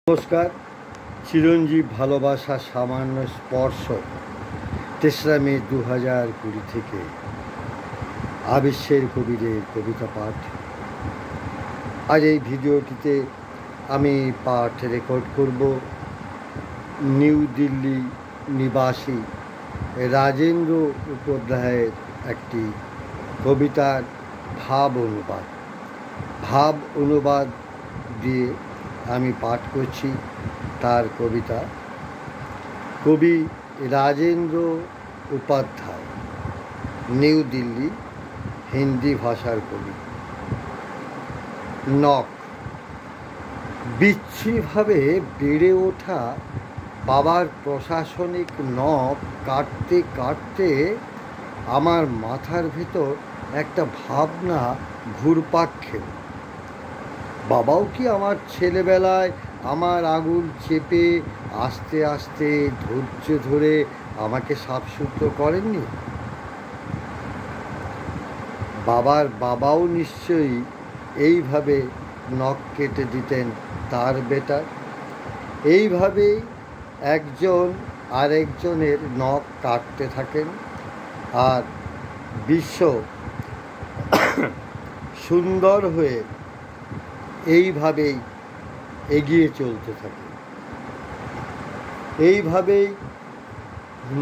নমস্কার। চিরঞ্জীব ভালোবাসা সামান্য স্পর্শ ৩রা মে ২০২০ থেকে আবিশ্বের কবিরের কবিতা পাঠ। আজ এই ভিডিওটিতে আমি পাঠ রেকর্ড করব নিউ দিল্লি নিবাসী রাজেন্দ্র উপাধ্যায়ের একটি কবিতার ভাব অনুবাদ দিয়ে আমি পাঠ করছি তার কবিতা। কবি রাজেন্দ্র উপাধ্যায়, নিউ দিল্লি, হিন্দি ভাষার কবি। নখ। বিচ্ছিরিভাবে বেড়ে ওঠা বাবার প্রশাসনিক নখ কাটতে কাটতে আমার মাথার ভেতর একটা ভাবনা ঘুরপাক খেল। বাবাও কি আমার ছেলেবেলায় আমার আঙুল চেপে আস্তে আস্তে ধৈর্য ধরে আমাকে সাফসুতরো করেননি? বাবার বাবাও নিশ্চয়ই এইভাবে নখ কেটে দিতেন তার বেটার। এইভাবেই একজন আরেকজনের নখ কাটতে থাকেন আর বিশ্ব সুন্দর হয়ে এইভাবেই এগিয়ে চলতে থাকে। এইভাবেই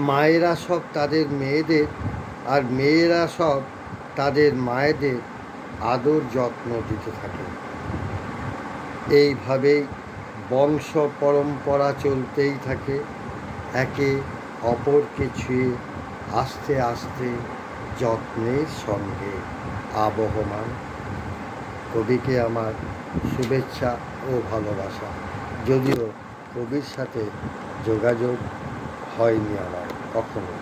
মায়েরা সব তাদের মেয়েদের আর মেয়েরা সব তাদের মায়েদের আদর যত্ন দিতে থাকে। এইভাবেই বংশ পরম্পরা চলতেই থাকে, একে অপরকে ছুঁয়ে আস্তে আস্তে যত্নের সঙ্গে আবহমান। কবিকে আমার শুভেচ্ছা ও ভালোবাসা, যদিও কবির সাথে যোগাযোগ হয়নি আমার কখনো।